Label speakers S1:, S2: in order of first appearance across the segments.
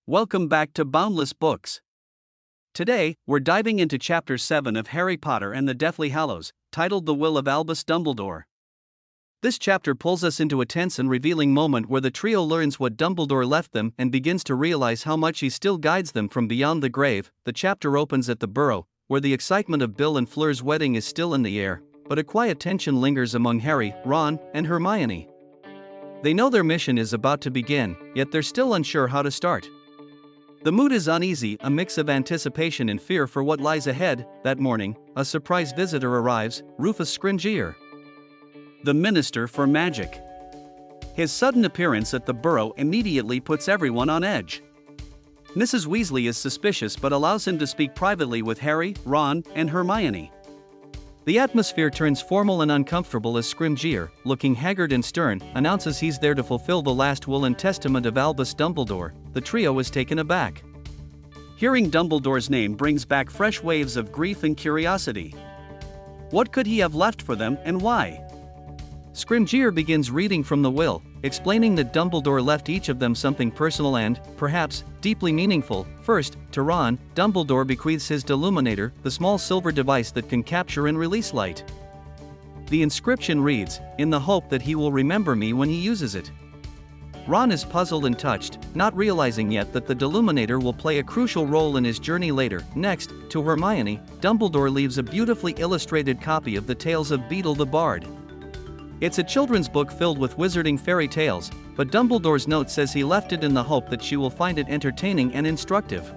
S1: Welcome back to Boundless Books. Today, we're diving into Chapter 7 of Harry Potter and the Deathly Hallows, titled The Will of Albus Dumbledore. This chapter pulls us into a tense and revealing moment where the trio learns what Dumbledore left them and begins to realize how much he still guides them from beyond the grave. The chapter opens at the Burrow, where the excitement of Bill and Fleur's wedding is still in the air, but a quiet tension lingers among Harry, Ron, and Hermione. They know their mission is about to begin, yet they're still unsure how to start. The mood is uneasy, a mix of anticipation and fear for what lies ahead. That morning, a surprise visitor arrives, Rufus Scrimgeour, the Minister for Magic. His sudden appearance at the Burrow immediately puts everyone on edge. Mrs. Weasley is suspicious but allows him to speak privately with Harry, Ron, and Hermione. The atmosphere turns formal and uncomfortable as Scrimgeour, looking haggard and stern, announces he's there to fulfill the last will and testament of Albus Dumbledore. The trio is taken aback. Hearing Dumbledore's name brings back fresh waves of grief and curiosity. What could he have left for them and why? Scrimgeour begins reading from the will, explaining that Dumbledore left each of them something personal and, perhaps, deeply meaningful. First, to Ron, Dumbledore bequeaths his Deluminator, the small silver device that can capture and release light. The inscription reads, "In the hope that he will remember me when he uses it." Ron is puzzled and touched, not realizing yet that the Deluminator will play a crucial role in his journey later. Next, to Hermione, Dumbledore leaves a beautifully illustrated copy of the Tales of Beedle the Bard. It's a children's book filled with wizarding fairy tales, but Dumbledore's note says he left it in the hope that she will find it entertaining and instructive.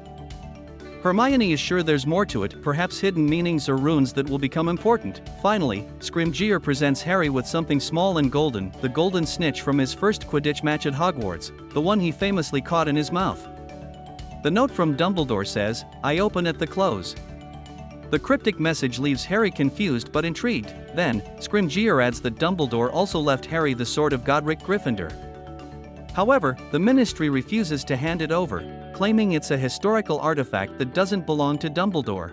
S1: Hermione is sure there's more to it, perhaps hidden meanings or runes that will become important. Finally, Scrimgeour presents Harry with something small and golden, the golden snitch from his first Quidditch match at Hogwarts, the one he famously caught in his mouth. The note from Dumbledore says, "I open at the close." The cryptic message leaves Harry confused but intrigued. Then, Scrimgeour adds that Dumbledore also left Harry the sword of Godric Gryffindor. However, the Ministry refuses to hand it over, claiming it's a historical artifact that doesn't belong to Dumbledore.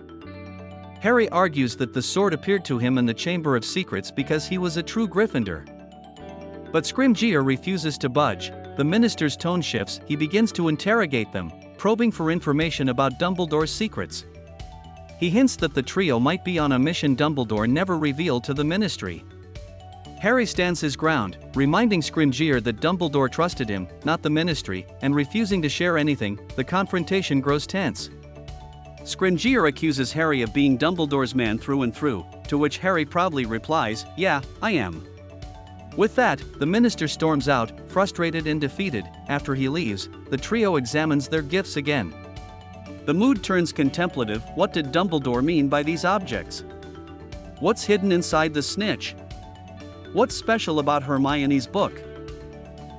S1: Harry argues that the sword appeared to him in the Chamber of Secrets because he was a true Gryffindor. But Scrimgeour refuses to budge. The Minister's tone shifts, he begins to interrogate them, probing for information about Dumbledore's secrets. He hints that the trio might be on a mission Dumbledore never revealed to the Ministry. Harry stands his ground, reminding Scrimgeour that Dumbledore trusted him, not the Ministry, and refusing to share anything. The confrontation grows tense. Scrimgeour accuses Harry of being Dumbledore's man through and through, to which Harry proudly replies, "Yeah, I am." With that, the Minister storms out, frustrated and defeated. After he leaves, the trio examines their gifts again. The mood turns contemplative. What did Dumbledore mean by these objects? What's hidden inside the snitch? What's special about Hermione's book?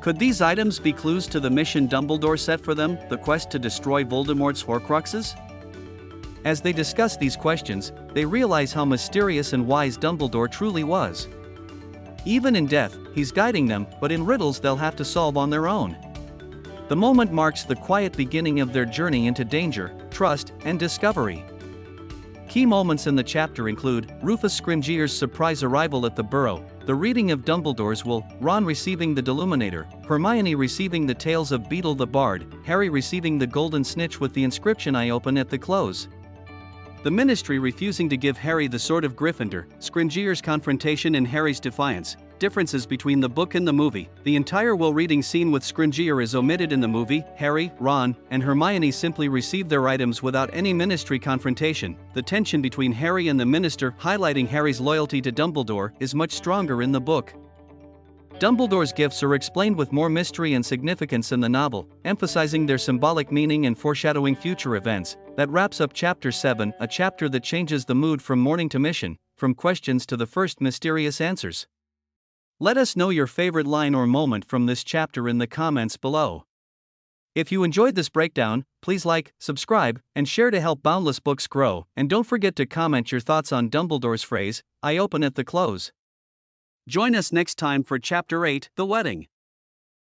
S1: Could these items be clues to the mission Dumbledore set for them, the quest to destroy Voldemort's Horcruxes? As they discuss these questions, they realize how mysterious and wise Dumbledore truly was. Even in death, he's guiding them, but in riddles they'll have to solve on their own. The moment marks the quiet beginning of their journey into danger, trust, and discovery. Key moments in the chapter include Rufus Scrimgeour's surprise arrival at the Burrow, the reading of Dumbledore's will, Ron receiving the Deluminator, Hermione receiving the Tales of Beedle the Bard, Harry receiving the golden snitch with the inscription "I open at the close." The Ministry refusing to give Harry the sword of Gryffindor, Scrimgeour's confrontation and Harry's defiance. Differences between the book and the movie. The entire will reading scene with Scrimgeour is omitted in the movie. Harry, Ron, and Hermione simply receive their items without any Ministry confrontation. The tension between Harry and the Minister, highlighting Harry's loyalty to Dumbledore, is much stronger in the book. Dumbledore's gifts are explained with more mystery and significance in the novel, emphasizing their symbolic meaning and foreshadowing future events. That wraps up Chapter 7, a chapter that changes the mood from mourning to mission, from questions to the first mysterious answers. Let us know your favorite line or moment from this chapter in the comments below. If you enjoyed this breakdown, please like, subscribe, and share to help Boundless Books grow, and don't forget to comment your thoughts on Dumbledore's phrase, "I open at the close." Join us next time for Chapter 8, The Wedding.